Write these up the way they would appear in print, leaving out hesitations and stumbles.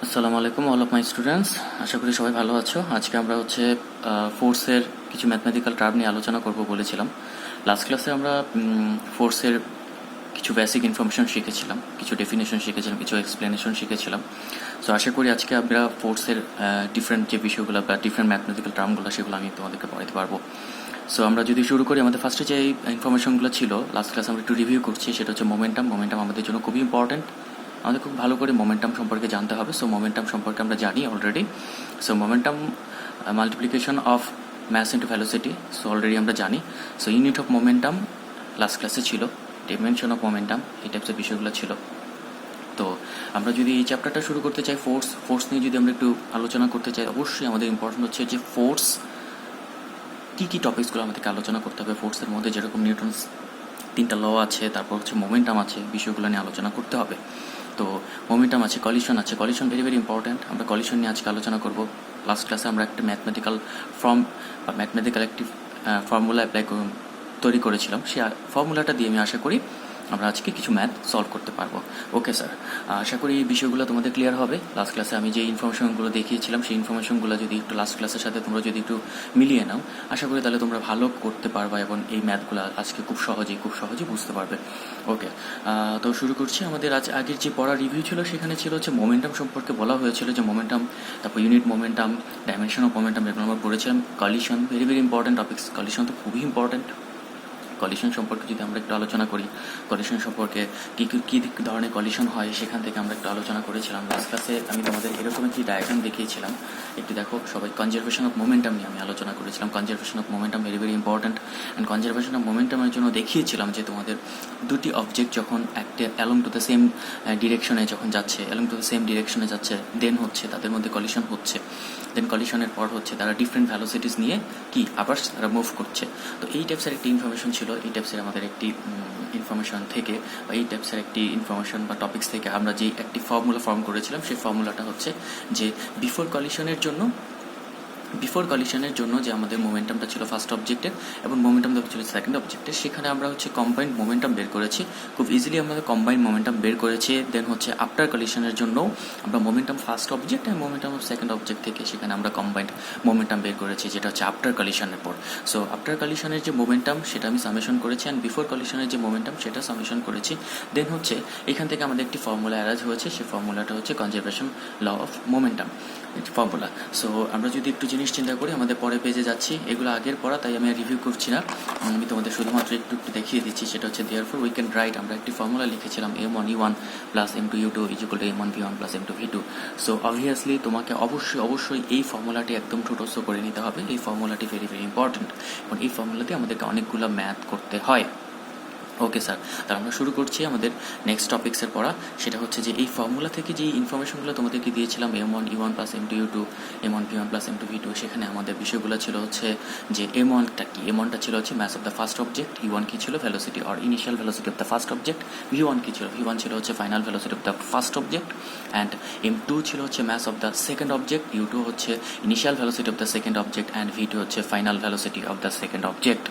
আসসালামু আলাইকুম all of my students, আশা করি সবাই ভালো আছো। আজকে আমরা ফোর্সের কিছু ম্যাথমেটিক্যাল টার্ম নিয়ে আলোচনা করব বলেছিলাম। লাস্ট ক্লাসে আমরা ফোর্সের কিছু বেসিক ইনফরমেশন শিখেছিলাম, কিছু ডেফিনেশন শিখেছিলাম, কিছু এক্সপ্লেনেশন শিখেছিলাম। সো আশা করি আজকে আমরা ফোর্সের ডিফারেন্ট যে বিষয়গুলো বা ডিফারেন্ট ম্যাথমেটিক্যাল টার্মগুলো সেগুলো আমি তোমাদেরকে পড়াতে পারবো। সো আমরা যদি শুরু করি, আমাদের ফার্স্টে যে ইনফরমেশনগুলো ছিল লাস্ট ক্লাসে আমরা একটু রিভিউ করছি, সেটা হচ্ছে মোমেন্টাম। মোমেন্টাম আমাদের জন্য খুবই ইম্পর্টেন্ট, আমাদের খুব ভালো করে মোমেন্টাম সম্পর্কে জানতে হবে। সো মোমেন্টাম সম্পর্কে আমরা জানি already. So momentum multiplication of mass into velocity, so already আমরা জানি। So unit of momentum last ক্লাসে ছিল, ডিমেনশন অফ মোমেন্টাম, এই টাইপসের বিষয়গুলো ছিল। তো আমরা যদি এই চ্যাপ্টারটা শুরু করতে চাই, ফোর্স নিয়ে যদি আমরা একটু আলোচনা করতে চাই, অবশ্যই আমাদের ইম্পর্টেন্ট হচ্ছে যে ফোর্স কী কী টপিকসগুলো আমাদেরকে আলোচনা করতে হবে। ফোর্সের মধ্যে যেরকম নিউটনস 3টা ল আছে, তারপর হচ্ছে মোমেন্টাম আছে, বিষয়গুলো নিয়ে আলোচনা করতে হবে। তো মোমেন্টাম আছে, কলিশন আছে। কলিশন ভেরি ভেরি ইম্পর্ট্যান্ট, আমরা কলিশন নিয়ে আজকে আলোচনা করব। লাস্ট ক্লাসে আমরা একটা ম্যাথমেটিক্যাল ফর্ম বা ম্যাথমেটিক্যাল একটি ফর্মুলা তৈরি করেছিলাম। সেই ফর্মুলাটা দিয়ে আমি আশা করি আমরা আজকে কিছু ম্যাথ সলভ করতে পারবো। ওকে স্যার, আশা করি এই বিষয়গুলো তোমাদের ক্লিয়ার হবে। লাস্ট ক্লাসে আমি যে ইনফরমেশনগুলো দেখিয়েছিলাম, সেই ইনফরমেশনগুলো যদি একটু লাস্ট ক্লাসের সাথে তোমরা যদি একটু মিলিয়ে নাও, আশা করি তাহলে তোমরা ভালো করতে পারবে এবং এই ম্যাথগুলো আজকে খুব সহজেই বুঝতে পারবে। ওকে, তো শুরু করছি। আমাদের আগের যে পড়া রিভিউ ছিল, সেখানে ছিল হচ্ছে মোমেন্টাম সম্পর্কে বলা হয়েছিল, যে মোমেন্টাম, তারপর unit momentum, dimension of momentum, এগুলো আমরা পড়েছিলাম। Collision very very important topics, collision তো খুবই ইম্পর্টেন্ট। কলিশন সম্পর্কে যদি আমরা একটু আলোচনা করি, কলিশন সম্পর্কে কী ধরনের কলিশন হয়, সেখান থেকে আমরা একটু আলোচনা করেছিলাম। লাস্ট ক্লাসে আমি তোমাদের এরকম একটি ডায়াগ্রাম দেখিয়েছিলাম, একটু দেখো সবাই। কনজারভেশন অফ মোমেন্টাম নিয়ে আমি আলোচনা করেছিলাম। Conservation of momentum very very important. And conservation of মোমেন্টামের জন্য দেখিয়েছিলাম যে তোমাদের দুটি অবজেক্ট যখন একটা অ্যালং টু দ্য সেম ডিরেকশনে যখন যাচ্ছে, অ্যালং টু দ্য সেম ডিরেকশনে যাচ্ছে, দেন হচ্ছে তাদের মধ্যে কলিশন হচ্ছে। দেন কলিশনের পর হচ্ছে তারা ডিফারেন্ট ভ্যালোসিটিস নিয়ে আবার তারা মুভ করছে। তো এই টাইপসের একটি ইনফরমেশন ছিল, এই টাইপসের আমাদের একটি ইনফরমেশন থেকে বা এই টাইপসের একটি ইনফরমেশন বা টপিক্স থেকে আমরা যে একটি ফর্মুলা ফর্ম করেছিলাম, সেই ফর্মুলাটা হচ্ছে যে বিফোর কলিশনের জন্য যে আমাদের মোমেন্টামটা ছিল ফার্স্ট অবজেক্টের এবং মোমেন্টামটা ছিল সেকেন্ড অবজেক্টের, সেখানে আমরা হচ্ছে কম্বাইন্ড মোমেন্টাম বের করেছি। খুব ইজিলি আমাদের কম্বাইন্ড মোমেন্টাম বের করেছি। দেন হচ্ছে আফটার কলিশনের জন্য আমরা মোমেন্টাম ফার্স্ট অবজেক্ট এবং মোমেন্টাম অফ সেকেন্ড অবজেক্ট থেকে সেখানে আমরা কম্বাইন্ড মোমেন্টাম বের করেছি, যেটা হচ্ছে আফটার কলিশনের পর। সো আফটার কলিশনের যে মোমেন্টাম সেটা আমি সামেশন করেছি, অ্যান্ড বিফোর কলিশনের যে মোমেন্টাম সেটা সামেশন করেছি। দেন হচ্ছে এখান থেকে আমাদের একটি ফর্মুলা অ্যারাইজ হয়েছে, সেই ফর্মুলাটা হচ্ছে conservation law of momentum formula. So আমরা যদি একটু জিনিস চিন্তা করি, আমাদের পরে পেজে যাচ্ছি, এগুলো আগের পড়া, তাই আমি রিভিউ করছি না, আমি তোমাদের শুধুমাত্র একটু দেখিয়ে দিচ্ছি। সেটা হচ্ছে দেয়ারফর উই ক্যান রাইট, আমরা একটি ফর্মুলা লিখেছিলাম m1u1 plus m2u2 equal to m1v1 plus m2v2। So obviously তোমাকে অবশ্যই এই ফর্মুলাটি একদম ছোটস্থ করে নিতে হবে। এই ফর্মুলাটি ভেরি ভেরি ইম্পর্টেন্ট এবং এই ফর্মুলাতে আমাদেরকে অনেকগুলো ম্যাথ করতে হয়। ওকে স্যার, তাহলে আমরা শুরু করছি আমাদের নেক্সট টপিক্সের পড়া। সেটা হচ্ছে যে এই ফর্মুলা থেকে যে ইনফরমেশনগুলো তোমাদেরকে দিয়েছিলাম, m1u1 plus m2u2, m1v1 plus m2v2, সেখানে আমাদের বিষয়গুলো ছিল হচ্ছে যে m1টা কি, m1টা ছিল হচ্ছে mass of the first object, u1 কি ছিল velocity or initial velocity of the first object, v1 কি ছিল, v1 ছিল হচ্ছে final velocity of the first object, and m2 ছিল হচ্ছে mass of the second object, u2 হচ্ছে initial velocity of the second object, and v2 হচ্ছে final velocity of the second object.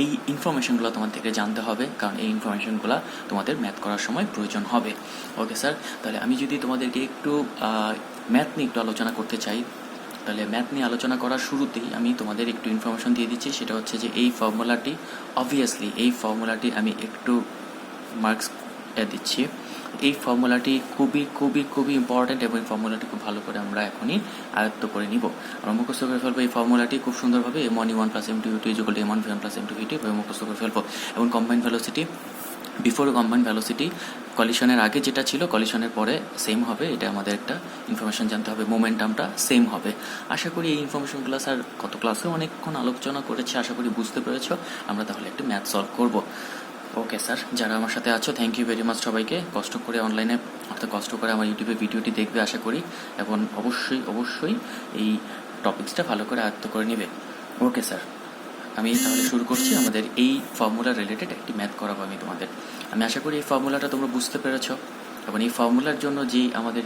এই ইনফরমেশনগুলো তোমার থেকে জানতে হবে, কারণ এই ইনফরমেশনগুলো তোমাদের ম্যাথ করার সময় প্রয়োজন হবে। ওকে স্যার, তাহলে আমি যদি তোমাদেরকে একটু ম্যাথ নিয়ে একটু আলোচনা করতে চাই, তাহলে ম্যাথ নিয়ে আলোচনা করার শুরুতেই আমি তোমাদের একটু ইনফরমেশন দিয়ে দিচ্ছি। সেটা হচ্ছে যে এই ফর্মুলাটি, অবভিয়াসলি এই ফর্মুলাটি আমি একটু মার্কস দিচ্ছি। এই ফর্মুলাটি খুবই ইম্পর্ট্যান্ট এবং এই ফর্মুলাটি খুব ভালো করে আমরা এখনই আয়ত্ত করে নিব। আমরা মুখস্থ করে ফেলবো এই ফর্মুলাটি খুব সুন্দরভাবে, m1u1 plus m2u2 equal to m1v1 plus m2v2 এবং মুখস্থ করে ফেলবো। এবং combined velocity, before combined velocity, কলিশনের আগে যেটা ছিল কলিশনের পরে সেম হবে, এটা আমাদের একটা ইনফরমেশন জানতে হবে। মোমেন্টামটা সেম হবে। আশা করি এই ইনফরমেশনগুলো স্যার গত ক্লাসেও অনেকক্ষণ আলোচনা করেছে, আশা করি বুঝতে পেরেছ। আমরা তাহলে একটু ম্যাথ সলভ করব। ওকে স্যার, যারা আমার সাথে আছো থ্যাংক ইউ ভেরি মাচ সবাইকে। কষ্ট করে অনলাইনে অর্থাৎ কষ্ট করে আমার ইউটিউবে ভিডিওটি দেখবে আশা করি, এবং অবশ্যই এই টপিক্সটা ভালো করে আয়ত্ত করে নেবে। ওকে স্যার, আমি তাহলে শুরু করছি। আমাদের এই ফর্মুলা রিলেটেড একটি ম্যাথ করাবো আমি তোমাদের। আমি আশা করি এই ফর্মুলাটা তোমরা বুঝতে পেরেছ এবং এই ফর্মুলার জন্য আমাদের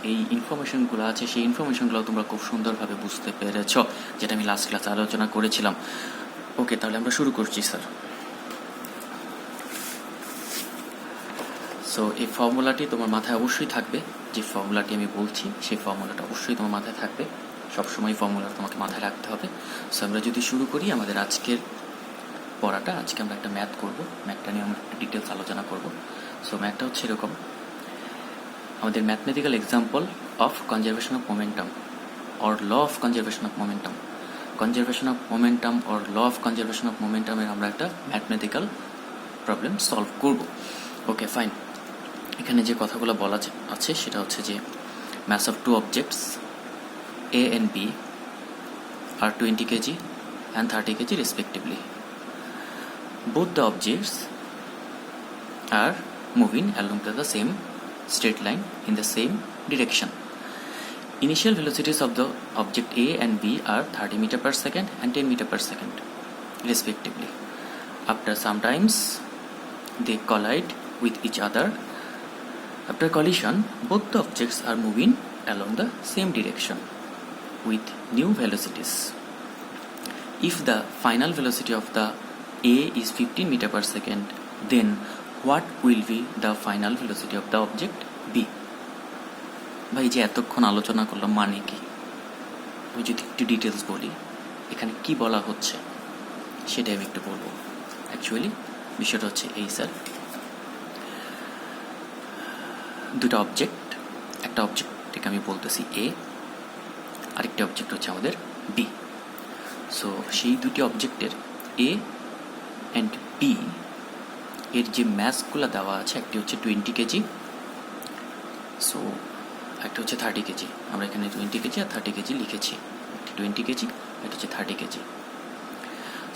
এই ইনফরমেশনগুলো আছে, সেই ইনফরমেশনগুলো তোমরা খুব সুন্দরভাবে বুঝতে পেরেছ, যেটা আমি লাস্ট ক্লাসে আলোচনা করেছিলাম। ওকে, তাহলে আমরা শুরু করছি স্যার। সো সো এই ফর্মুলাটি তোমার মাথায় অবশ্যই থাকবে, যে ফর্মুলাটি আমি বলছি সেই ফর্মুলাটা অবশ্যই তোমার মাথায় থাকবে, সবসময় ফর্মুলা তোমাকে মাথায় রাখতে হবে। সো আমরা যদি শুরু করি আমাদের আজকের পড়াটা, আজকে আমরা একটা ম্যাথ করব, ম্যাথটা নিয়ে আমরা একটু ডিটেলস আলোচনা করব। সো ম্যাথটা হচ্ছে এরকম, আমাদের mathematical example of conservation of momentum or law of conservation of momentum, conservation of momentum or law of conservation of মোমেন্টামের আমরা একটা ম্যাথমেটিক্যাল প্রবলেম সলভ করব। Okay fine. এখানে যে কথাগুলো বলা আছে সেটা হচ্ছে যে mass of two objects A and B are 20 kg and 30 kg respectively. Both the objects are moving along the same straight line in the same direction. Initial velocities of the object A and B are 30 meter per second and 10 meter per second respectively. After some times they collide with each other. After collision, both the objects are moving along the same direction with new velocities. If the final velocity of the A is 15 meter per second, then what will be the final velocity of the object B? ভাই যে এতক্ষণ আলোচনা করলাম মানে কি, আমি যদি একটু ডিটেলস বলি এখানে কি বলা হচ্ছে সেটাই আমি একটু বলবো। অ্যাকচুয়ালি বিষয়টা হচ্ছে এই স্যার, দুটো অবজেক্ট, একটা অবজেক্টকে আমি বলতেছি এ, আরেকটা অবজেক্ট হচ্ছে আমাদের বি। সো সেই দুটি অবজেক্টের এ অ্যান্ড বি এর যে ম্যাসগুলো দেওয়া আছে, একটি হচ্ছে 20 কেজি, সো একটা হচ্ছে 30 কেজি। আমরা এখানে 20 কেজি আর 30 কেজি লিখেছি, একটি 20 কেজি, একটা হচ্ছে 30 কেজি।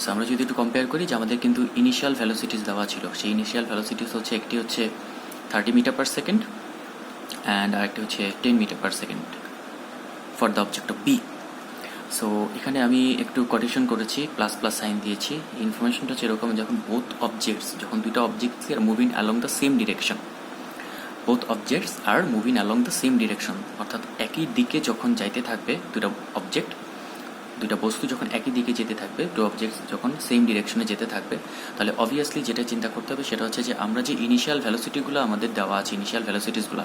সো আমরা যদি একটু কম্পেয়ার করি যে আমাদের কিন্তু ইনিশিয়াল ভ্যালোসিটিস দেওয়া ছিল, সেই ইনিশিয়াল ভ্যালোসিটিস হচ্ছে একটি হচ্ছে 30 মিটার পার সেকেন্ড অ্যান্ড আরেকটি হচ্ছে 10 metre per second for the object of B. So এখানে আমি একটু কোটেশন করেছি, প্লাস প্লাস সাইন দিয়েছি। ইনফরমেশনটা হচ্ছে এরকম, যখন বোথ অবজেক্টস, যখন দুটো objects are moving along the same direction, both objects are moving along the same direction, অর্থাৎ একই দিকে যখন যাইতে থাকবে দুটো অবজেক্ট, দুটা বস্তু যখন একই দিকে যেতে থাকবে, টু অবজেক্টস যখন সেম ডিরেকশনে যেতে থাকবে, তাহলে অবভিয়াসলি যেটা চিন্তা করতে হবে সেটা হচ্ছে যে আমরা যে ইনিশিয়াল ভ্যালোসিটিগুলো আমাদের দেওয়া আছে, ইনিশিয়াল ভ্যালোসিটিসগুলো,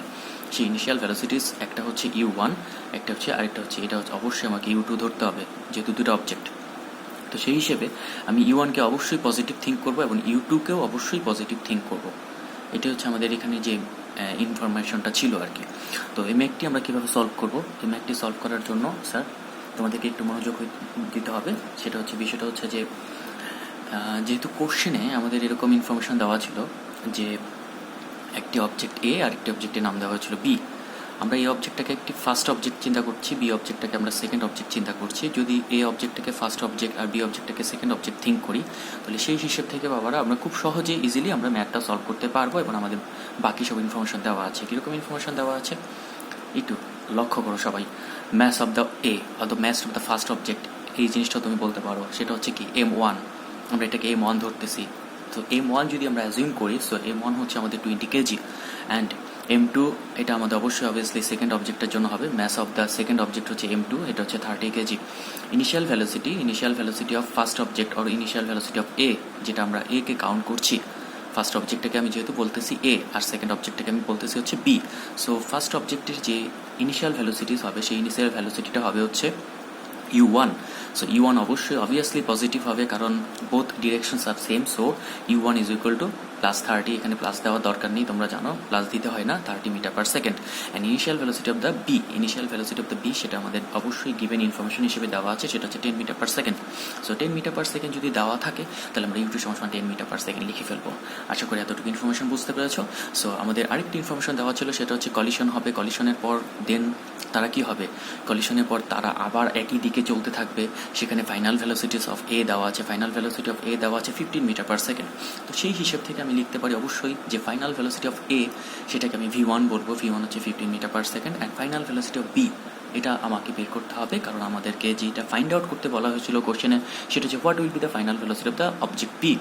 সেই ইনিশিয়াল ভ্যালোসিটিস একটা হচ্ছে U1, একটা হচ্ছে আরেকটা হচ্ছে, এটা হচ্ছে অবশ্যই আমাকে U2 ধরতে হবে যেহেতু দুটো অবজেক্ট। তো সেই হিসেবে আমি U1কে অবশ্যই পজিটিভ থিঙ্ক করবো এবং U2কেও অবশ্যই পজিটিভ থিঙ্ক করবো। এটা হচ্ছে আমাদের এখানে যে ইনফরমেশনটা ছিল আর কি। তো এই ম্যাথটি আমরা কীভাবে সলভ করবো, এই ম্যাথটি সলভ করার জন্য স্যার তোমাদেরকে একটু মনোযোগ দিতে হবে। সেটা হচ্ছে, বিষয়টা হচ্ছে যে যেহেতু কোশ্চেনে আমাদের এরকম ইনফরমেশন দেওয়া ছিল যে একটি অবজেক্ট এ আর একটি অবজেক্টের নাম দেওয়া হয়েছিল বি, আমরা এই অবজেক্টটাকে একটি ফার্স্ট অবজেক্ট চিন্তা করছি, বি অবজেক্টটাকে আমরা সেকেন্ড অবজেক্ট চিন্তা করছি। যদি এ অবজেক্টটাকে ফার্স্ট অবজেক্ট আর বি অবজেক্টটাকে সেকেন্ড অবজেক্ট থিঙ্ক করি, তাহলে সেই হিসেব থেকে বাবারা আমরা খুব সহজে ইজিলি আমরা ম্যাথটা সলভ করতে পারবো এবং আমাদের বাকি সব ইনফরমেশন দেওয়া আছে। কীরকম ইনফরমেশন দেওয়া আছে একটু লক্ষ্য করো সবাই। Mass of the A or the mass of the first object, এই জিনিসটা তুমি বলতে পারো, সেটা হচ্ছে কি M1, আমরা এটাকে M1 ধরতেছি। তো M1 যদি আমরা অ্যাজিউম করি, সো M1 হচ্ছে আমাদের 20 কেজি অ্যান্ড M2 এটা আমাদের অবশ্যই অবভিয়াসলি সেকেন্ড অবজেক্টের জন্য হবে। Mass of the second object হচ্ছে M2, এটা হচ্ছে 30 KG. Initial velocity of first object or initial velocity of A, যেটা আমরা এ কে কাউন্ট করছি, ফার্স্ট অবজেক্টটাকে আমি যেহেতু বলতেছি এ আর সেকেন্ড অবজেক্টটাকে আমি বলতেছি হচ্ছে বি। সো ফার্স্ট অবজেক্টের যে ইনিশিয়াল ভ্যালোসিটিস হবে, সেই ইনিশিয়াল ভ্যালোসিটিটা হবে হচ্ছে U1. সো U1 অবশ্যই অবভিয়াসলি পজিটিভ হবে, কারণ both directions are same. So U1 is equal to plus 30, এখানে প্লাস দেওয়ার দরকার নেই, তোমরা জানো প্লাস দিতে হয় না, 30 metre per second. And initial velocity of the B, initial velocity of the B সেটা আমাদের অবশ্যই গিভেন ইনফরমেশন হিসেবে দেওয়া আছে, সেটা হচ্ছে 10 metre per second. So 10 metre per second যদি দেওয়া থাকে তাহলে আমরা U2 সমান 10 মিটার পার সেকেন্ড লিখে ফেলবো। আশা করি এতটুকু ইনফরমেশন বুঝতে পেরেছো। সো আমাদের আরেকটি ইনফরমেশন দেওয়া ছিল, সেটা হচ্ছে কলিশন হবে, কলিশনের পর দেন তারা কি হবে, কলিশনের পর তারা আবার একই দিকে চলতে থাকবে। সেখানে ফাইনাল ভ্যালোসিটিস অফ এ দেওয়া আছে, ফাইনাল ভ্যালোসিটি অফ এ দেওয়া আছে 15 মিটার পার সেকেন্ড। তো সেই হিসেব থেকে আমি লিখতে পারি অবশ্যই যে ফাইনাল ভ্যালোসিটি অফ এ সেটাকে আমি V1 বলবো, V1 হচ্ছে 15 metre per second and final velocity of B এটা আমাকে বের করতে হবে, কারণ আমাদেরকে যেটা ফাইন্ড আউট করতে বলা হয়েছিল কোশ্চেনে সেটা হচ্ছে what will be the final velocity of the object B,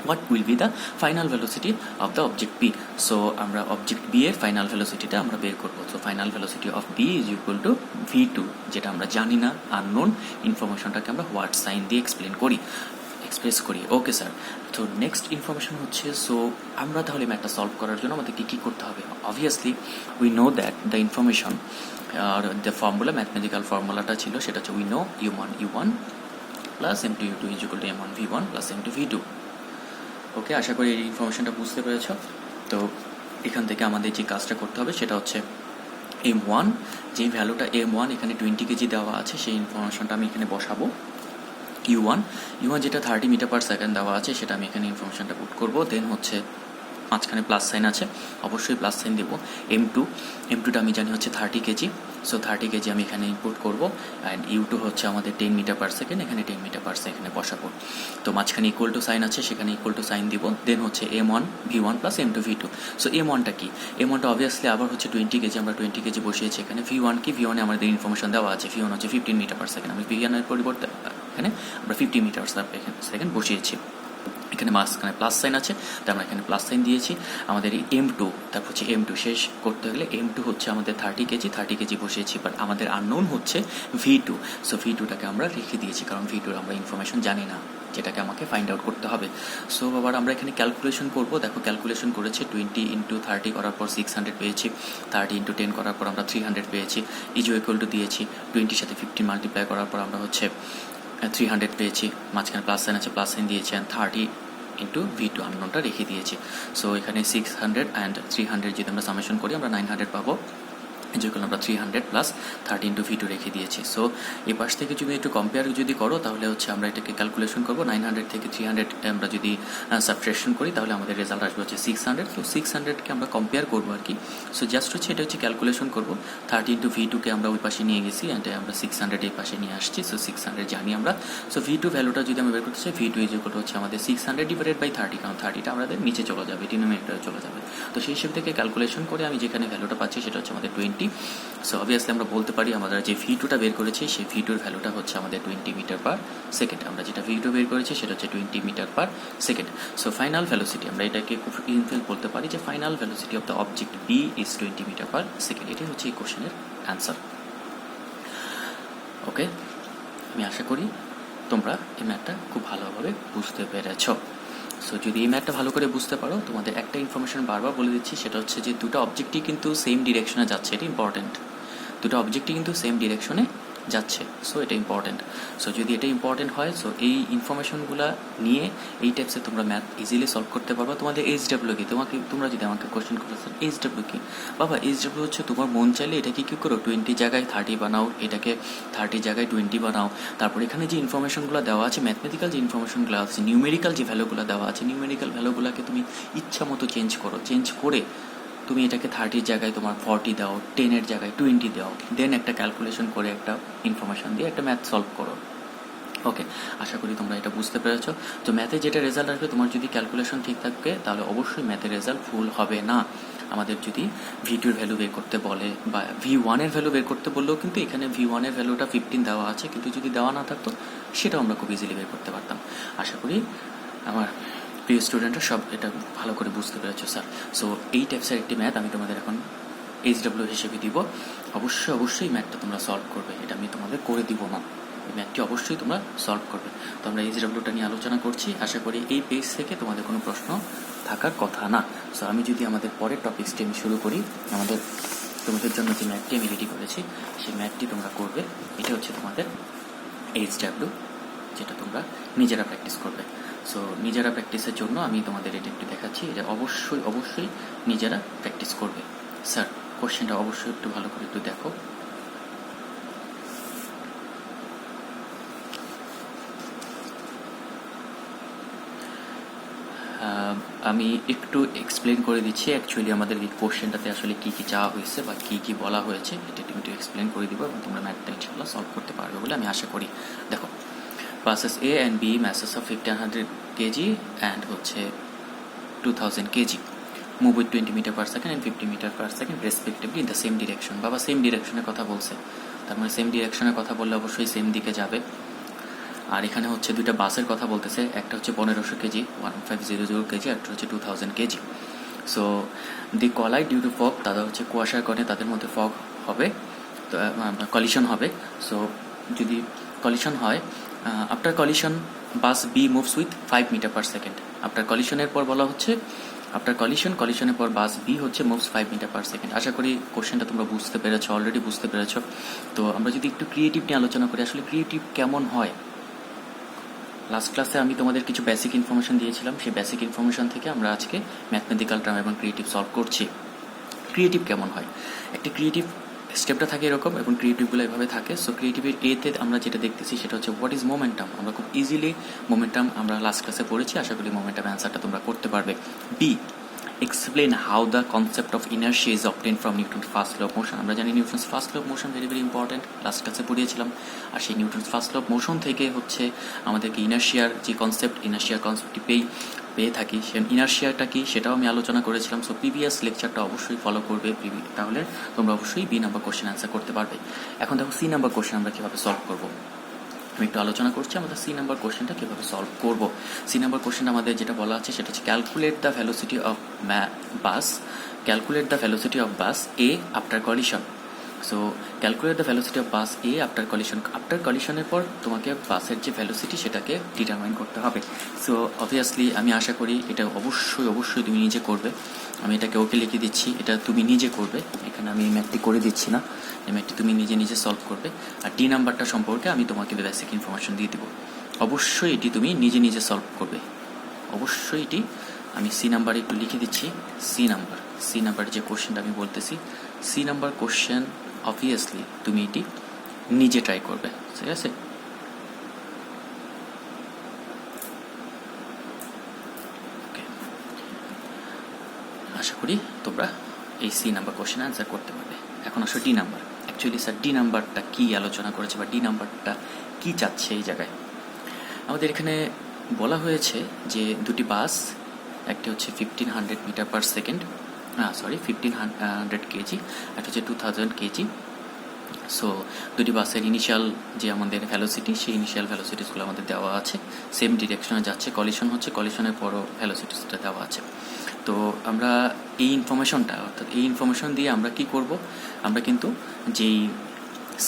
what will be the final velocity of the object B. So আমরা object B এর final velocity টা আমরা বের করব। So final velocity of B is equal to V2, যেটা আমরা জানি না, unknown ইনফরমেশনটাকে আমরা হোয়াট সাইন দিয়ে এক্সপ্লেন করি। এক্সপ্রেস করি। ওকে স্যার, তো নেক্সট ইনফরমেশন হচ্ছে, সো আমরা তাহলে ম্যাথটা সলভ করার জন্য আমাদেরকে কী করতে হবে? Obviously we know that the information are the formula, mathematical ফর্মুলাটা ছিল সেটা হচ্ছে we know u1 plus m2 u2 is equal two m1 v1 plus m2 v2। ওকে, আশা করি এই ইনফরমেশনটা বুঝতে পেরেছ। তো এখান থেকে আমাদের যে কাজটা করতে হবে সেটা হচ্ছে m1, যে ভ্যালুটা m1 এখানে 20 কেজি দেওয়া আছে সেই ইনফরমেশনটা আমি এখানে বসাবো। u1 যেটা 30 মিটার পার সেকেন্ড দেওয়া আছে সেটা আমি এখানে ইনফরমেশনটা পুট করবো। দেন হচ্ছে মাঝখানে প্লাস সাইন আছে, অবশ্যই প্লাস সাইন দেবো। m2টা আমি জানি হচ্ছে 30 কেজি, সো 30 কেজি আমি এখানে ইনপুট করবো। অ্যান্ড u2 হচ্ছে আমাদের 10 মিটার পার সেকেন্ড, এখানে 10 মিটার পার সেকেন্ডে বসাবো। তো মাঝখানে ইকুয়াল টু সাইন আছে, সেখানে ইকুয়াল টু সাইন দিব। দেন হচ্ছে m1 v1 plus m2 v2। So m1টা কি? m1টা অবভিয়াসলি আবার হচ্ছে 20 কেজি, আমরা 20 কেজি বসিয়েছি এখানে। v1 কি? v1 এ আমাদের ইনফরমেশন দেওয়া আছে, v1 হচ্ছে 15 মিটার পার সেকেন্ড। আমি v1 এর পরিবর্তে এখানে আমরা 50 মিটার পার সেকেন্ড বসিয়েছি। এখানে মাঝখানে প্লাস সাইন আছে, তাই আমরা এখানে প্লাস সাইন দিয়েছি। আমাদের এই m2, তারপর হচ্ছে m2 শেষ করতে গেলে m2 হচ্ছে আমাদের 30 কেজি বসিয়েছি, বাট আমাদের আননোন হচ্ছে v2। সো v2টাকে আমরা রেখে দিয়েছি, কারণ v2 আমরা ইনফরমেশন জানি না, যেটাকে আমাকে ফাইন্ড আউট করতে হবে। সো আবার আমরা এখানে ক্যালকুলেশন করব। দেখো ক্যালকুলেশন করেছি, 20 ইন্টু 30 করার পর 600 পেয়েছি, 30 ইন্টু 10 করার পর আমরা 300 পেয়েছি, ইকুয়াল টু দিয়েছি, 20 সাথে 15 মাল্টিপ্লাই করার পর আমরা হচ্ছে 300 পেয়েছি, মাঝখানে প্লাস সাইন আছে, প্লাস সাইন দিয়েছি, অ্যান্ড 30 ইন্টু v2 আননোনটা রেখে দিয়েছি। সো এখানে 600 অ্যান্ড 300 যদি আমরা সামেশন করি আমরা 900 পাবো, যেগুলো আমরা 300 প্লাস 30 ইন্টু v2 রেখে দিয়েছি। সো এই পাশ থেকে যদি একটু কম্পেয়ার যদি করো তাহলে হচ্ছে আমরা এটাকে ক্যালকুলেশন করবো। 900 থেকে 300 আমরা যদি সাবট্রাকশন করি তাহলে আমাদের রেজাল্ট আসবে হচ্ছে 600। তো 600কে আমরা কম্পেয়ার করবো আর কি। সো জাস্ট হচ্ছে এটা হচ্ছে ক্যালকুলেশন করবো। 30 ইন্টু v2কে আমরা ওই পাশে নিয়ে গেছি, অ্যান্ড আমরা 600 এই পাশে নিয়ে আসছি। সো 600 জানি আমরা। সো v2 ভ্যালুটা যদি আমরা বের করতে চাই, v2 ইজ ইকুয়াল হচ্ছে আমাদের 600 ডিভাইডেড বাই 30, কারণ 30টা আমাদের নিচে চলে যাবে, ডিনোমিনেটরে চলে যাবে। তো সেই হিসেব থেকে ক্যালকুলেশন করে আমি যেখানে ভ্যালুটা পাচ্ছি সেটা হচ্ছে আমাদের 20। সো অবভিয়াসলি আমরা বলতে পারি আমরা যে v2টা বের করেছি সেই v2-র ভ্যালুটা হচ্ছে আমাদের 20 মিটার পার সেকেন্ড। আমরা যেটা v2 বের করেছি সেটা হচ্ছে 20 metre per second. So final velocity, আমরা এটাকে খুব ইনফিল বলতে পারি যে final velocity of the object b is 20 metre per second. এটাই হচ্ছে এই কোশ্চেনের অ্যান্সার। ওকে, আমি আশা করি তোমরা এই ম্যাথটা খুব ভালোভাবে বুঝতে পেরেছ। সো যদি এই ম্যাথটা ভালো করে বুঝতে পারো, তোমাদের একটা ইনফরমেশন বারবার বলে দিচ্ছি, সেটা হচ্ছে যে দুটো অবজেক্টই কিন্তু সেম ডিরেকশনে যাচ্ছে, এটা ইম্পর্টেন্ট। দুটো অবজেক্টই কিন্তু সেম ডিরেকশনে যাচ্ছে, সো এটা ইম্পর্টেন্ট। সো যদি এটা ইম্পর্টেন্ট হয়, সো এই ইনফরমেশনগুলো নিয়ে এই টাইপসে তোমরা ম্যাথ ইজিলি সলভ করতে পারবে। তোমাদের এইচডাব্লিউ কি, তোমরা যদি আমাকে কোশ্চেন করেছো এইচডাব্লিউ কি, বাবা এইচডাব্লিউ হচ্ছে তোমার মন চাইলে এটাকে কী করো 20 জায়গায় 30 বানাও, এটাকে 30 জায়গায় 20 বানাও। তারপর এখানে যে ইনফরমেশনগুলো দেওয়া আছে, ম্যাথমেটিক্যাল যে ইনফরমেশনগুলো আছে, নিউমেরিক্যাল যে ভ্যালুগুলো দেওয়া আছে, নিউমেরিক্যাল ভ্যালুগুলোকে তুমি ইচ্ছা মতো চেঞ্জ করো, চেঞ্জ করে তুমি এটাকে 30 জায়গায় তোমার 40 দাও, 10-এর জায়গায় 20 দাও, দেন একটা ক্যালকুলেশন করে একটা ইনফরমেশন দিয়ে একটা ম্যাথ সলভ করো। ওকে, আশা করি তোমরা এটা বুঝতে পেরেছো। তো ম্যাথে যেটা রেজাল্ট আসবে, তোমার যদি ক্যালকুলেশন ঠিক থাকে তাহলে অবশ্যই ম্যাথের রেজাল্ট ভুল হবে না। আমাদের যদি v2-র ভ্যালু বের করতে বলে বা v1-এর ভ্যালু বের করতে বললেও কিন্তু এখানে v1-এর ভ্যালুটা 15 দেওয়া আছে, কিন্তু যদি দেওয়া না থাকতো সেটাও আমরা খুব ইজিলি বের করতে পারতাম। আশা করি আমার প্রিয় স্টুডেন্টরা সব এটা ভালো করে বুঝতে পেরেছো স্যার। সো এই টাইপসের একটি ম্যাথ আমি তোমাদের এখন এইচডাব্লিউ হিসেবে দিব। অবশ্যই ম্যাথটা তোমরা সলভ করবে, এটা আমি তোমাদের করে দিব না, এই ম্যাথটি অবশ্যই তোমরা সলভ করবে। তো আমরা এইচডাব্লিউটা নিয়ে আলোচনা করছি, আশা করি এই পেজ থেকে তোমাদের কোনো প্রশ্ন থাকার কথা না। সো আমি যদি আমাদের পরের টপিক্সটি আমি শুরু করি, তোমাদের জন্য যে ম্যাথটি আমি রেডি করেছি সেই ম্যাথটি তোমরা করবে। এটা হচ্ছে তোমাদের এইচডাব্লিউ, যেটা তোমরা নিজেরা প্র্যাকটিস করবে। সো নিজেরা প্র্যাকটিসের জন্য আমি তোমাদের এটা একটু দেখাচ্ছি, এটা অবশ্যই নিজেরা প্র্যাকটিস করবে। স্যার কোশ্চেনটা অবশ্যই একটু ভালো করে একটু দেখো। আমি একটু এক্সপ্লেন করে দিচ্ছি অ্যাকচুয়ালি আমাদের এই কোশ্চেনটাতে আসলে কী কী চাওয়া হয়েছে বা কী বলা হয়েছে, এটা একটু এক্সপ্লেন করে দিব এবং তোমরা ম্যাথটা ইনশাআল্লাহ সলভ করতে পারবে বলে আমি আশা করি। দেখো, buses A and B masses of 1500 kg and হচ্ছে 2000 kg move with 20 meter per second and 50 meter per second respectively in the same direction। বাবা সেম ডিরেকশনের কথা বলছে, তার মানে সেম ডিরেকশনের কথা বললে অবশ্যই সেম দিকে যাবে। আর এখানে হচ্ছে দুইটা বাসের কথা বলতেছে, একটা হচ্ছে 1500 কেজি 1500 কেজি, একটা হচ্ছে 2000 কেজি। সো দি কলাই ডিউ টু ফগ, তারা হচ্ছে কুয়াশার কারণে তাদের মধ্যে ফগ হবে, তো কলিশন হবে। সো যদি কলিশন হয় after collision bus B moves with 5 metre per second. After কলিশনের পর বলা হচ্ছে আফটার কলিশনের পর বাস বি হচ্ছে মুভস 5 মিটার পার সেকেন্ড। আশা করি কোশ্চেনটা তোমরা বুঝতে পেরেছো, অলরেডি বুঝতে পেরেছো। তো আমরা যদি একটু ক্রিয়েটিভ নিয়ে আলোচনা করি, আসলে ক্রিয়েটিভ কেমন হয়। লাস্ট ক্লাসে আমি তোমাদের কিছু বেসিক ইনফরমেশন দিয়েছিলাম, সেই বেসিক ইনফরমেশন থেকে আমরা আজকে ম্যাথমেটিক্যাল টার্ম এবং ক্রিয়েটিভ সলভ করছি। ক্রিয়েটিভ কেমন হয়, একটি ক্রিয়েটিভ স্টেপটা থাকে এরকম এবং ক্রিয়েটিভগুলো এভাবে থাকে। সো ক্রিয়েটিভের এতে আমরা যেটা দেখতেছি সেটা হচ্ছে হোয়াট ইজ মোমেন্টাম। আমরা খুব ইজিলি মোমেন্টাম আমরা লাস্ট ক্লাসে পড়েছি, আশা করি মোমেন্টাম অ্যান্সারটা তোমরা করতে পারবে। B, explain how the concept of inertia is obtained from Newton's first law of motion. আমরা জানি Newton's first law of motion very very important, last ক্লাসে পড়িয়েছিলাম। আর সেই Newton's first law of motion থেকে হচ্ছে আমাদেরকে ইনার্শিয়ার যে কনসেপ্ট, ইনার্শিয়ার কনসেপ্টটি পেয়ে থাকি। সে ইনার্শিয়াটা কি সেটাও আমি আলোচনা করেছিলাম। সো প্রিভিয়াস লেকচারটা অবশ্যই ফলো করবে, তাহলে তোমরা অবশ্যই বি নাম্বার কোশ্চেন অ্যান্সার করতে পারবে। এখন দেখো সি নাম্বার কোশ্চেন আমরা কীভাবে সলভ করবো। আমি একটু আলোচনা করছি আমাদের সি নাম্বার কোশ্চেনটা কীভাবে সলভ করব। সি নাম্বার কোশ্চেন আমাদের যেটা বলা আছে সেটা হচ্ছে calculate the velocity of bus A after collision. So calculate the velocity of bus A after collision. After কলিশনের পর তোমাকে বাসের যে ভেলোসিটি সেটাকে ডিটারমাইন করতে হবে। সো অবভিয়াসলি আমি আশা করি এটা অবশ্যই তুমি নিজে করবে। আমি এটাকে ওকে লিখে দিচ্ছি, এটা তুমি নিজে করবে। এখানে আমি এই ম্যাথটি করে দিচ্ছি না, এই ম্যাথটি তুমি নিজে সলভ করবে। আর ডি নাম্বারটা সম্পর্কে আমি তোমাকে বেসিক ইনফরমেশন দিয়ে দেবো। অবশ্যই এটি তুমি নিজে সলভ করবে, অবশ্যই এটি। আমি সি নাম্বারে একটু লিখে দিচ্ছি। সি নাম্বারের যে কোশ্চেনটা আমি বলতেছি, সি নাম্বার কোশ্চেন অবভিয়াসলি তুমি এটি নিজে ট্রাই করবে, ঠিক আছে। আশা করি তোমরা এই সি নাম্বার কোশ্চেন অ্যান্সার করতে পারবে। এখন আসলে D number. Actually sir D নাম্বারটা কী আলোচনা করেছে বা ডি নাম্বারটা কী চাচ্ছে এই জায়গায়। আমাদের এখানে বলা হয়েছে যে দুটি বাস, একটি হচ্ছে 1500 মিটার পার সেকেন্ড, 1500 কেজি, একটা হচ্ছে 2000 কেজি। সো দুটি বাসের ইনিশিয়াল যে আমাদের ভ্যালোসিটি, সেই ইনিশিয়াল ভ্যালোসিটিসগুলো আমাদের দেওয়া আছে, সেম ডিরেকশনে যাচ্ছে, কলিশন হচ্ছে, কলিশনের পরও ভ্যালোসিটিসটা দেওয়া আছে। তো আমরা এই ইনফরমেশনটা, অর্থাৎ এই ইনফরমেশন দিয়ে আমরা কি করব, আমরা কিন্তু যেই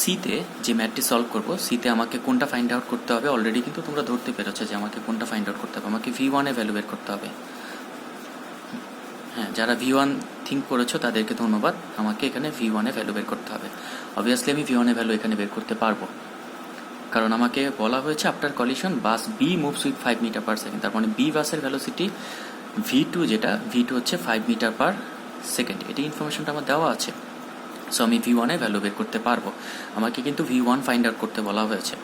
সিতে যে ম্যাথটি সলভ করব, সিতে আমাকে কোনটা ফাইন্ড আউট করতে হবে, অলরেডি কিন্তু তোমরা ধরতে পেরেছো যে আমাকে কোনটা ফাইন্ড আউট করতে হবে। আমাকে V1 ভ্যালু বের করতে হবে। হ্যাঁ, যারা V1 থিঙ্ক করেছো তাদেরকে ধন্যবাদ। আমাকে এখানে V1 ভ্যালু বের করতে হবে। অবভিয়াসলি আমি V1 ভ্যালু এখানে বের করতে পারবো, কারণ আমাকে বলা হয়েছে after collision bus B moves with 5 metre per second. তার মানে বি বাসের ভ্যালোসিটি V2 হচ্ছে 5 মিটার পার সেকেন্ড। এটি ইনফরমেশনটা আমার দেওয়া আছে। সো আমি V1 ভ্যালু বের করতে পারবো। আমাকে কিন্তু V1 ফাইন্ড আউট করতে বলা হয়েছে।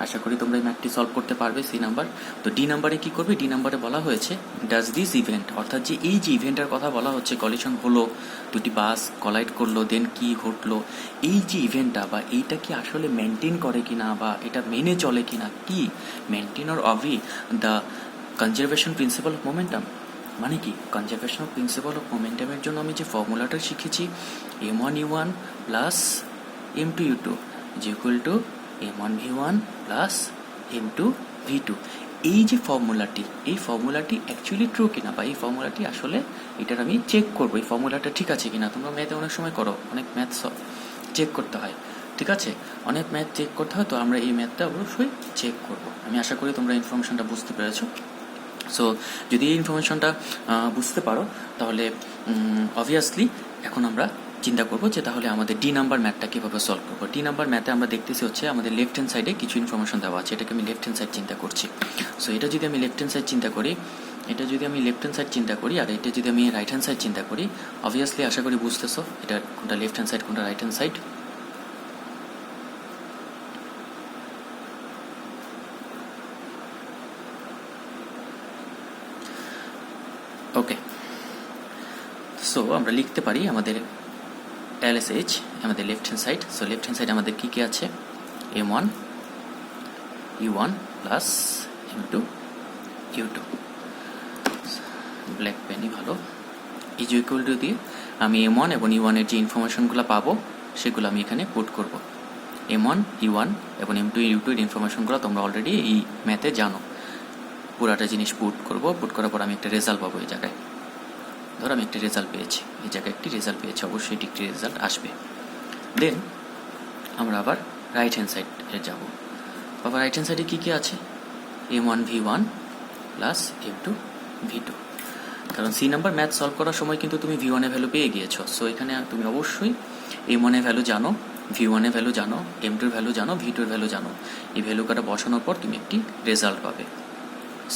আশা করি তোমরা এই ম্যাথটি সলভ করতে পারবে। C number. তো ডি নাম্বারে কী করবে, ডি নাম্বারে বলা হয়েছে ডাজ দিস ইভেন্ট, অর্থাৎ যে এই যে ইভেন্টের কথা বলা হচ্ছে, কলিশন হলো, দুটি বাস কলাইড করলো, দেন কি ঘটলো, এই যে ইভেন্টটা বা এইটা কি আসলে মেনটেন করে কিনা বা এটা মেনে চলে কিনা, কি maintain or Abhi the conservation principle of momentum. মানে কি কনজারভেশন অফ প্রিন্সিপাল অফ মোমেন্টামের জন্য আমি যে ফর্মুলাটা শিখেছি, m1u1 plus m2u2 is equal two m1v1 plus m2v2। এই যে ফর্মুলাটি, এই ফর্মুলাটি অ্যাকচুয়ালি ট্রু কিনা বা এই ফর্মুলাটি আসলে এটার আমি চেক করবো এই ফর্মুলাটা ঠিক আছে কিনা। তোমরা ম্যাথে অনেক সময় করো, অনেক ম্যাথ চেক করতে হয়, ঠিক আছে, অনেক ম্যাথ চেক করতে হয়। তো আমরা এই ম্যাথটা অবশ্যই চেক করবো। আমি আশা করি তোমরা ইনফরমেশনটা বুঝতে পেরেছো। সো যদি এই ইনফরমেশনটা বুঝতে পারো তাহলে অবভিয়াসলি এখন আমরা চিন্তা করবো যে তাহলে আমাদের ডি নাম্বার ম্যাথটা কীভাবে সলভ করবো। ডি নাম্বার ম্যাথে আমরা দেখতেছি হচ্ছে আমাদের লেফট হ্যান্ড সাইডে কিছু ইনফরমেশন দেওয়া আছে, এটাকে আমি লেফট হ্যান্ড সাইড চিন্তা করছি। সো এটা যদি আমি লেফট হ্যান্ড সাইড চিন্তা করি, আর এটা যদি আমি রাইট হ্যান্ড সাইড চিন্তা করি, অবভিয়াসলি আশা করি বুঝতেছো এটা কোনটা লেফট হ্যান্ড সাইড কোনটা রাইট হ্যান্ড সাইড। ওকে, সো আমরা লিখতে পারি আমাদের LSH আমাদের left hand side. So left hand side আমাদের কী আছে, m1 u1 plus m2 u2। Black পেনই ভালো। ইজ ইকুয়াল টু দিয়ে আমি m1 এবং u1 এর যে ইনফরমেশনগুলো পাবো সেগুলো আমি এখানে পুট করব। m1 u1 এবং m2 u2 এর ইনফরমেশনগুলো তোমরা অলরেডি এই ম্যাথে জানো। পুরাটা জিনিস পুট করার পর আমি একটা রেজাল্ট পাবো। এই জায়গায় ধর আমি একটি রেজাল্ট পেয়েছি, এই জায়গায় একটি রেজাল্ট পেয়েছি, অবশ্যই এটি একটি রেজাল্ট আসবে। দেন আমরা আবার রাইট হ্যান্ড সাইডে যাব। আবার রাইট হ্যান্ড সাইডে কী কী আছে, m1v1 প্লাস m2 v2, কারণ সি নাম্বার ম্যাথ সলভ করার সময় কিন্তু তুমি v1 এর ভ্যালু পেয়ে গিয়েছো। সো এখানে তুমি অবশ্যই m1 এর ভ্যালু জানো, v1 এর ভ্যালু জানো, m2 এর ভ্যালু জানো, v2 এর ভ্যালু জানো। এই ভ্যালু কটা বসানোর পর তুমি একটি রেজাল্ট পাবে।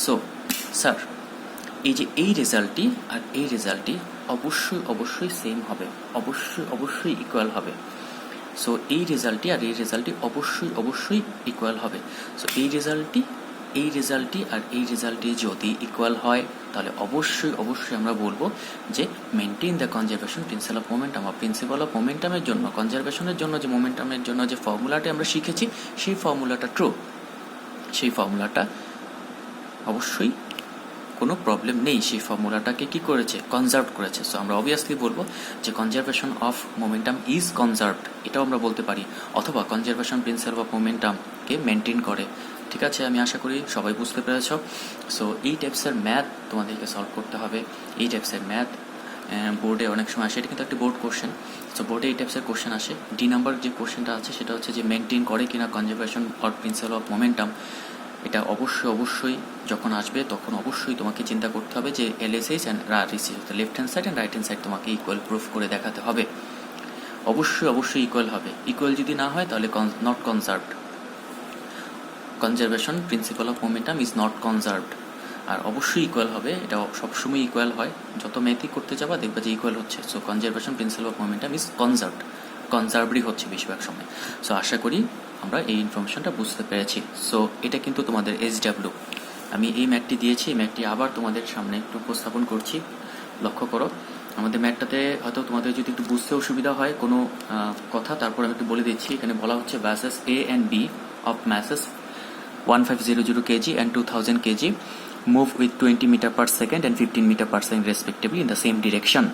সো স্যার এই যে এই রেজাল্টটি আর এই রেজাল্টটি অবশ্যই অবশ্যই সেম হবে, অবশ্যই অবশ্যই ইকুয়াল হবে। সো এই রেজাল্টটি আর এই রেজাল্টটি অবশ্যই অবশ্যই ইকুয়াল হবে। সো এই রেজাল্টটি আর এই রেজাল্টটি যদি ইকুয়াল হয় তাহলে অবশ্যই অবশ্যই আমরা বলবো যে maintain the conservation principle of momentum. আর প্রিন্সিপাল অফ মোমেন্টামের জন্য, কনজারভেশনের জন্য যে মোমেন্টামের জন্য যে ফর্মুলাটি আমরা শিখেছি সেই ফর্মুলাটা ট্রু, সেই ফর্মুলাটা অবশ্যই কোনো প্রবলেম নেই, সেই ফর্মুলাটাকে কি করেছে, কনজার্ভ করেছে। সো আমরা অবভিয়াসলি বলবো যে কনজারভেশন অফ মোমেন্টাম ইজ কনজার্ভড, এটাও আমরা বলতে পারি, অথবা কনজারভেশন প্রিন্সিপাল অফ মোমেন্টামকে মেনটেন করে। ঠিক আছে, আমি আশা করি সবাই বুঝতে পেরেছ। সো এই টাইপসের ম্যাথ তোমাদেরকে সলভ করতে হবে। এই টাইপসের ম্যাথ বোর্ডে অনেক সময় আসে, এটা কিন্তু একটা বোর্ড কোশ্চেন। সো বোর্ডে এই টাইপসের কোশ্চেন আসে। ডি নাম্বার যে কোশ্চেনটা আছে সেটা হচ্ছে যে মেনটেন করে কিনা conservation or principal of momentum. এটা অবশ্যই অবশ্যই যখন আসবে তখন অবশ্যই তোমাকে চিন্তা করতে হবে যে LSH and RSH, left hand side and right hand side তোমাকে ইকুয়াল প্রুফ করে দেখাতে হবে। অবশ্যই অবশ্যই ইকুয়াল হবে। ইকুয়াল যদি না হয় তাহলে not conserved, conservation principle of momentum is not conserved. আর অবশ্যই ইকুয়াল হবে, এটা সবসময় ইকুয়াল হয়, যত ম্যাথই করতে যাবা দেখবে যে ইকুয়াল হচ্ছে। So conservation principle of momentum is conserved, কনজার্ভডই হচ্ছে বেশিরভাগ সময়। সো আশা করি আমরা এই ইনফরমেশনটা বুঝতে পেরেছি। সো এটা কিন্তু তোমাদের SW, আমি এই ম্যাথটি দিয়েছি, এই ম্যাথটি আবার তোমাদের সামনে একটু উপস্থাপন করছি। লক্ষ্য করো আমাদের ম্যাথটাতে হয়তো তোমাদের যদি একটু বুঝতে অসুবিধা হয় কোনো কথা, তারপর আমি একটু বলে দিচ্ছি। এখানে বলা হচ্ছে buses A and B of masses 1500 kg and 2000 kg move with 20 meter per second and 15 meter per second respectively in the same direction.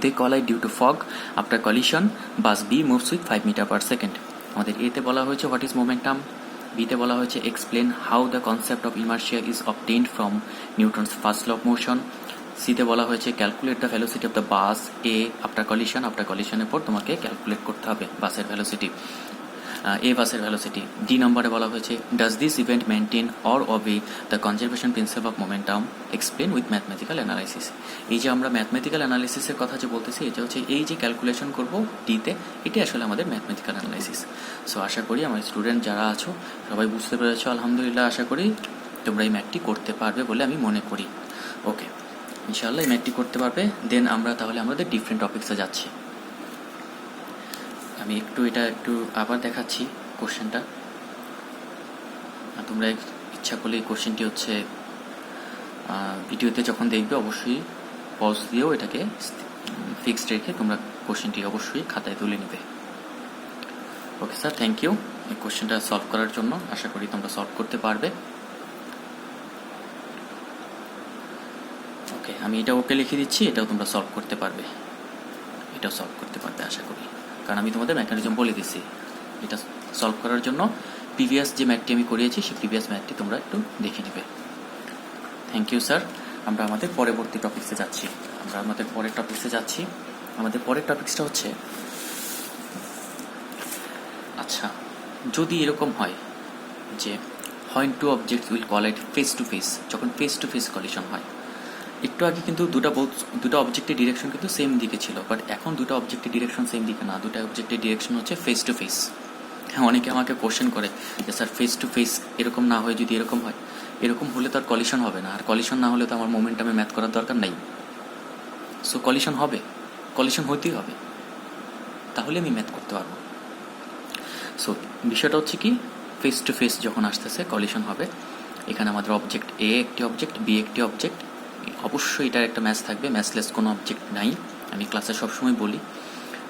They collide due to fog. After collision, bus B moves with 5 meter per second. আমাদের এতে বলা হয়েছে what is momentum, বিতে বলা হয়েছে explain how the concept of inertia is obtained from Newton's first law of motion. সিতে বলা হয়েছে calculate the velocity of the bus A after collision. After কলিশনের পর তোমাকে ক্যালকুলেট করতে হবে বাসের ভেলোসিটি, এ বাসের ভেলোসিটি। ডি নম্বরে বলা হয়েছে does this event maintain or অবে the conservation principle of momentum, explain with mathematical analysis. এই যে আমরা ম্যাথমেটিক্যাল অ্যানালাইসিসের কথা যে বলতেছি, এটা হচ্ছে এই যে ক্যালকুলেশন করবো ডিতে, এটি আসলে আমাদের ম্যাথমেটিক্যাল অ্যানালাইসিস। সো আশা করি আমার স্টুডেন্ট যারা আছো সবাই বুঝতে পেরেছো আলহামদুলিল্লাহ। আশা করি তোমরা এই ম্যাথটি করতে পারবে বলে আমি মনে করি। ওকে, ইনশাআল্লাহ এই ম্যাথটি করতে পারবে। দেন আমরা তাহলে আমাদের ডিফারেন্ট টপিক্সে যাচ্ছি। আমি এটা একটু আবার দেখাচ্ছি কোশ্চেনটা, তোমরা ইচ্ছা করলে এই কোশ্চেনটি হচ্ছে ভিডিওতে যখন দেখবে অবশ্যই পজ দিয়েও এটাকে ফিক্সড রেখে তোমরা কোশ্চেনটি অবশ্যই খাতায় তুলে নেবে। ওকে স্যার, থ্যাংক ইউ এই কোশ্চেনটা সলভ করার জন্য। আশা করি তোমরা সলভ করতে পারবে। ওকে, আমি এটা ওকে লিখে দিচ্ছি, এটাও তোমরা সলভ করতে পারবে, এটাও সলভ করতে পারবে আশা করি, কারণ আমি তোমাদের মেকানিজম বলে দিচ্ছি। এটা সলভ করার জন্য প্রিভিয়াস যে ম্যাথটি আমি করিয়েছি সেই প্রিভিয়াস ম্যাথটি তোমরা একটু দেখে নেবে। Thank you sir. আমরা আমাদের পরবর্তী টপিক্সে যাচ্ছি। আমাদের পরের টপিক্সটা হচ্ছে, আচ্ছা যদি এরকম হয় যে when two objects will collide face to face, যখন ফেস টু ফেস কলিশন হয়। একটু আগে কিন্তু দুটো অবজেক্টের ডিরেকশন কিন্তু সেম দিকে ছিল, বাট এখন দুটো অবজেক্টের ডিরেকশন সেম দিকে না, দুটো অবজেক্টের ডিরেকশন হচ্ছে ফেস টু ফেস। হ্যাঁ, অনেকে আমাকে কোশ্চেন করে যে স্যার ফেস টু ফেস এরকম না হয়, যদি এরকম হয়, এরকম হলে তো আর কলিশন হবে না, আর কলিশন না হলে তো আমার মোমেন্টামে ম্যাথ করার দরকার নাই। সো কলিশন হবে, কলিশন হতেই হবে, তাহলে আমি ম্যাথ করতে পারবো। সো বিষয়টা হচ্ছে কি, ফেস টু ফেস যখন আসতেছে কলিশন হবে। এখানে আমাদের অবজেক্ট এ একটি অবজেক্ট, বি একটি অবজেক্ট, অবশ্যই এটার একটা ম্যাচ থাকবে, ম্যাচলেস কোনো অবজেক্ট নাই, আমি ক্লাসে সবসময় বলি।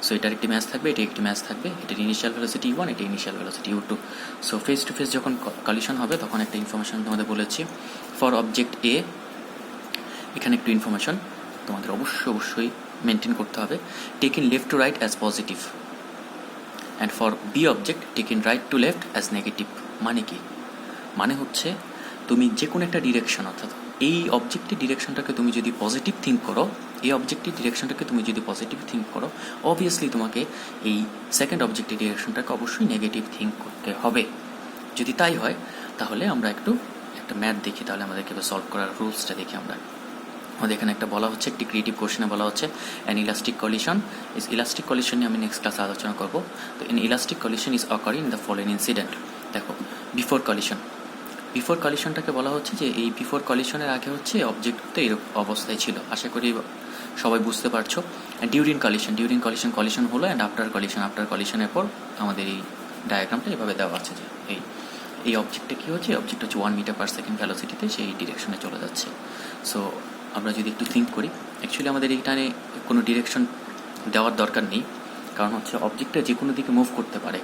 সো এটার একটি ম্যাচ থাকবে, এটা একটি ম্যাচ থাকবে, এটার ইনিশিয়াল ভেলোসিটি U1, এটা initial velocity U2। So face to face যখন কলিশন হবে তখন একটা ইনফরমেশন তোমাদের বলেছি ফর অবজেক্ট এ। এখানে একটু ইনফরমেশন তোমাদের অবশ্যই মেনটেন করতে হবে, taking left to right as positive, and for B object taking right to left as negative. মানে কি, মানে হচ্ছে তুমি যে কোনো একটা ডিরেকশন, অর্থাৎ এই অবজেক্টের ডিরেকশনটাকে তুমি যদি পজিটিভ থিঙ্ক করো, এই অবজেক্টের ডিরেকশনটাকে তুমি যদি পজিটিভ থিঙ্ক করো, অবভিয়াসলি তোমাকে এই সেকেন্ড অবজেক্টের ডিরেকশনটাকে অবশ্যই নেগেটিভ থিঙ্ক করতে হবে। যদি তাই হয় তাহলে আমরা একটা ম্যাথ দেখি, তাহলে আমাদের কীভাবে সলভ করার রুলসটা দেখি আমরা। আমাদের এখানে একটা বলা হচ্ছে, একটি ক্রিয়েটিভ কোশ্চেনে বলা হচ্ছে an elastic collision elastic collision নিয়ে আমি নেক্সট ক্লাসে আলোচনা করব। তো in elastic collision is occurring in the following incident. দেখো, বিফোর কলিশনটাকে বলা হচ্ছে যে এই বিফোর কলিশনের আগে হচ্ছে অবজেক্ট এরকম অবস্থায় ছিল, আশা করি সবাই বুঝতে পারছো। ডিউরিং কলিশন হলো, অ্যান্ড আফটার কলিশনের পর আমাদের এই ডায়াগ্রামটা এভাবে দেওয়া আছে যে এই অবজেক্টটা কী হচ্ছে, অবজেক্ট হচ্ছে 1 মিটার পার সেকেন্ড ভ্যালোসিটিতে সেই ডিরেকশনে চলে যাচ্ছে। সো আমরা যদি একটু থিঙ্ক করি, অ্যাকচুয়ালি আমাদের এইখানে কোনো ডিরেকশন দেওয়ার দরকার নেই, কারণ হচ্ছে অবজেক্টটা যে কোনো দিকে মুভ করতে পারে।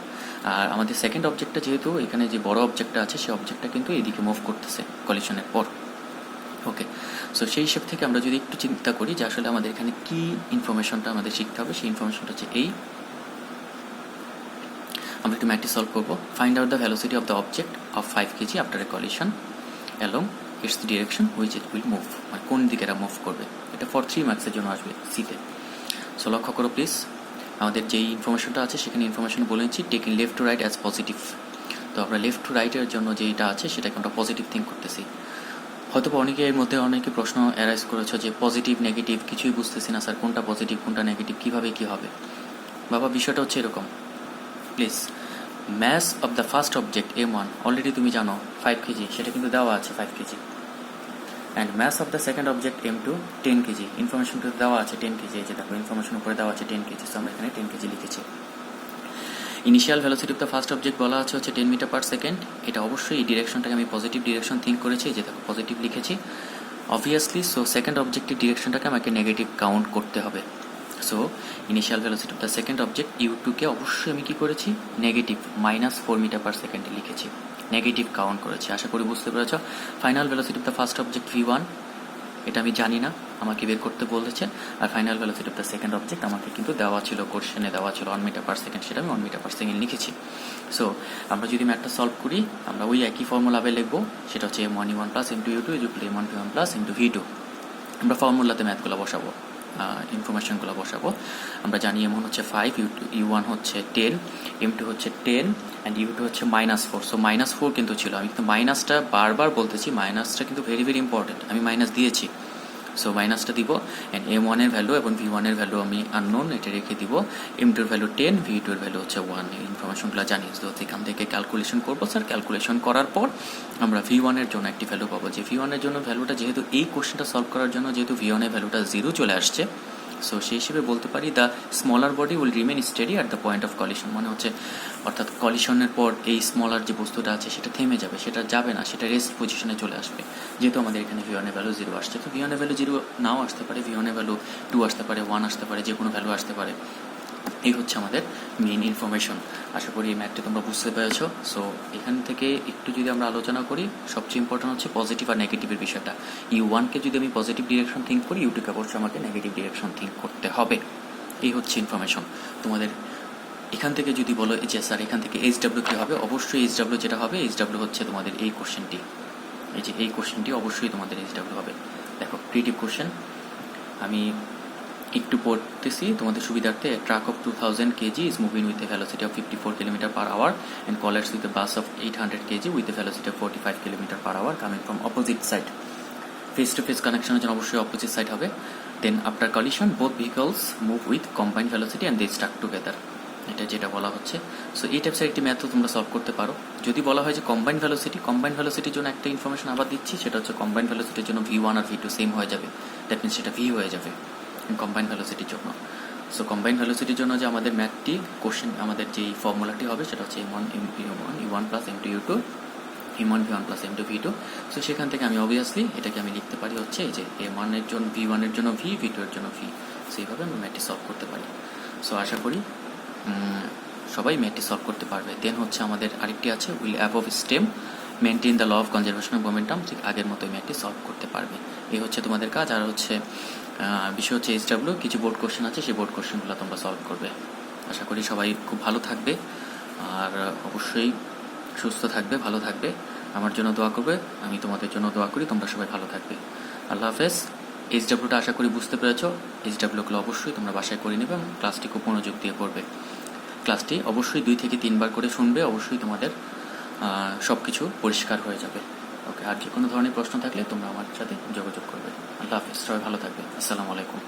আর আমাদের সেকেন্ড অবজেক্টটা যেহেতু এখানে যে বড় অবজেক্টটা আছে, সেই অবজেক্টটা কিন্তু এইদিকে মুভ করতেছে কলিশনের পর। ওকে, সো সেই হিসেব থেকে আমরা যদি একটু চিন্তা করি যে আসলে আমাদের এখানে কী ইনফরমেশনটা আমাদের শিখতে হবে, সেই ইনফরমেশনটা হচ্ছে আমরা একটু ম্যাথটি সলভ করবো। Find out the velocity of the object of 5 kg after a collision along it's direction which it will move, মানে কোন দিকে এরা মুভ করবে। এটা ফর 3 মার্কসের জন্য আসবে সিতে। সো লক্ষ্য করো প্লিজ, আমাদের যেই ইনফরমেশনটা আছে সেখানে ইনফরমেশন বলে নিচ্ছি taking left to right as positive. তো আমরা লেফট টু রাইটের জন্য যেটা আছে সেটাকে আমরা পজিটিভ থিঙ্ক করতেছি। হয়তো অনেকের মধ্যে অনেকে প্রশ্ন অ্যারাইজ করেছে যে পজিটিভ নেগেটিভ কিছুই বুঝতেছি না স্যার, কোনটা পজিটিভ কোনটা নেগেটিভ, কীভাবে কী হবে। বাবা, বিষয়টা হচ্ছে এরকম, please mass of the first object M1 already তুমি জানো 5 kg, সেটা কিন্তু দেওয়া আছে 5 kg। And mass of the second object M2 10 kg, information কিন্তু দেওয়া আছে 10 kg। এই যে দেখো, ইনফরমেশন উপরে দেওয়া আছে 10 kg, সো আমরা এখানে 10 kg লিখেছি। Initial velocity of the first object বলা আছে হচ্ছে 10 মিটার পার সেকেন্ড। এটা অবশ্যই এই ডিরেকশনটাকে আমি পজিটিভ ডিরেকশন থিঙ্ক করেছি, যে দেখো পজিটিভ লিখেছি অবভিয়াসলি। সো সেকেন্ড অবজেক্টের ডিরেকশনটাকে আমাকে নেগেটিভ কাউন্ট করতে হবে। So initial velocity of the second object U2কে অবশ্যই আমি কী করেছি, নেগেটিভ -4 মিটার পার সেকেন্ডে লিখেছি, নেগেটিভ কাউন্ট করেছি। আশা করি বুঝতে পেরেছ। Final velocity of the first object V1, এটা আমি জানি না, আমাকে বের করতে বলেছে। আর final velocity of the second object আমাকে কিন্তু দেওয়া ছিল, কোশ্চেনে দেওয়া ছিল 1 মিটার পার সেকেন্ড, সেটা আমি 1 মিটার পার সেকেন্ড লিখেছি। সো আমরা যদি ম্যাথটা সলভ করি, আমরা ওই একই ফর্মুলাবে লিখবো, সেটা হচ্ছে M1 U1 plus M2 U2 M1 V1 plus M2 V2। আমরা ফর্মুলাতে ম্যাথগুলো বসাবো, ইনফরমেশনগুলো বসাবো। আমরা জানি M1 হচ্ছে 5, U1 হচ্ছে 10, M2 হচ্ছে 10 অ্যান্ড U2 হচ্ছে -4। সো -4 কিন্তু ছিল, আমি কিন্তু মাইনাসটা বারবার বলতেছি, মাইনাসটা কিন্তু ভেরি ভেরি ইম্পর্টেন্ট, আমি মাইনাস দিয়েছি। সো মাইনাসটা দিব, অ্যান্ড M1 এর ভ্যালু এবং V1 এর ভ্যালু আমি আননোন, এটা রেখে দিব। M2 এর ভ্যালু 10, V2 এর ভ্যালু হচ্ছে 1, এই ইনফরমেশনগুলো জানি। তো এখান থেকে ক্যালকুলেশন করবো স্যার, ক্যালকুলেশন করার পর আমরা V1 এর জন্য একটি ভ্যালু পাবো, যে V1 এর জন্য ভ্যালুটা যেহেতু এই কোশ্চেনটা সলভ করার জন্য যেহেতু V1 এর ভ্যালুটা 0 চলে আসছে, সো সেই হিসেবে বলতে পারি the smaller body will remain steady at the point of collision, মানে হচ্ছে অর্থাৎ কলিশনের পর এই স্মলার যে বস্তুটা আছে সেটা থেমে যাবে, সেটা যাবে না, সেটা রেস্ট পজিশনে চলে আসবে। যেহেতু আমাদের এখানে V1 এর ভ্যালু 0 আসছে, তো V1 এর ভ্যালু 0 নাও আসতে পারে, V1 এর ভ্যালু 2 আসতে পারে, 1 আসতে পারে, যে কোনো ভ্যালু আসতে পারে। এই হচ্ছে আমাদের মেইন ইনফরমেশন। আশা করি এই ম্যাথটি তোমরা বুঝতে পেরেছো। সো এখান থেকে একটু যদি আমরা আলোচনা করি, সবচেয়ে ইম্পর্টেন্ট হচ্ছে পজিটিভ আর নেগেটিভের বিষয়টা। U1কে যদি আমি পজিটিভ ডিরেকশন থিঙ্ক করি, U2কে অবশ্যই আমাকে নেগেটিভ ডিরেকশন থিঙ্ক করতে হবে। এই হচ্ছে ইনফরমেশন। তোমাদের এখান থেকে যদি বলো যে স্যার এখান থেকে HW কী হবে, অবশ্যই HW যেটা হবে, HW হচ্ছে তোমাদের এই কোশ্চেনটি, এই যে এই কোশ্চেনটি অবশ্যই তোমাদের HW হবে। দেখো, ক্রিয়েটিভ কোশ্চেন আমি একটু পড়তেছি তোমাদের সুবিধার্থে। Truck of 2000 kg is moving with a velocity of 54 km/h and collides with a bus of 800 kg with a velocity of 45 km/h coming from opposite side. Face to face কানেকশনের জন্য অবশ্যই opposite side হবে। Then after collision both vehicles move with combined velocity and they stuck together, এটা যেটা বলা হচ্ছে। So এই টাইপসের একটি ম্যাথও তোমরা সলভ করতে পারো। যদি বলা হয় যে কম্বাইন্ড ভ্যালোসিটির জন্য একটা ইনফরমেশন আবার দিচ্ছি, সেটা হচ্ছে কম্বাইন্ড ভ্যালোসিটির জন্য V1 আর V2 সেম হয়ে যাবে, দ্যাট মিনস সেটা V হয়ে যাবে কম্বাইন্ড ভ্যালোসিটির জন্য। সো কম্বাইন্ড ভ্যালোসিটির জন্য যে আমাদের ম্যাথটি কোশ্চেন, আমাদের যেই ফর্মুলাটি হবে সেটা হচ্ছে M1 U1 plus M2 U2 M1 V1 plus M2 V2। So সেখান থেকে আমি অবভিয়াসলি এটাকে আমি লিখতে পারি হচ্ছে এই যে M1 এর জন্য V1 এর জন্য V, V2 এর জন্য V। সেইভাবে আমি ম্যাথটি সলভ করতে পারি। সো আশা করি সবাই ম্যাথটি সলভ করতে পারবে। দেন হচ্ছে আমাদের আরেকটি আছে, will above stem maintain the law of conservation of momentum, ঠিক আগের মতোই ম্যাথটি সলভ করতে পারবে। এই হচ্ছে তোমাদের কাজ। আর হচ্ছে বিষয় হচ্ছে HW, কিছু বোর্ড কোশ্চেন আছে, সেই বোর্ড কোশ্চেনগুলো তোমরা সলভ করবে। আশা করি সবাই খুব ভালো থাকবে, আর অবশ্যই সুস্থ থাকবে, ভালো থাকবে। আমার জন্য দোয়া করবে, আমি তোমাদের জন্য দোয়া করি, তোমরা সবাই ভালো থাকবে। আল্লাহ হাফেজ। HWটা আশা করি বুঝতে পেরেছো। HWগুলো অবশ্যই তোমরা বাসায় করে নেবে এবং ক্লাসটি খুব মনোযোগ দিয়ে করবে। ক্লাসটি অবশ্যই 2 থেকে 3 বার করে শুনবে, অবশ্যই তোমাদের সব কিছু পরিষ্কার হয়ে যাবে। ওকে, আর যে কোনো ধরনের প্রশ্ন থাকলে তোমরা আমার সাথে যোগাযোগ করবে। আল্লাহ হাফিজ, সবাই ভালো থাকবে। আসসালামু আলাইকুম।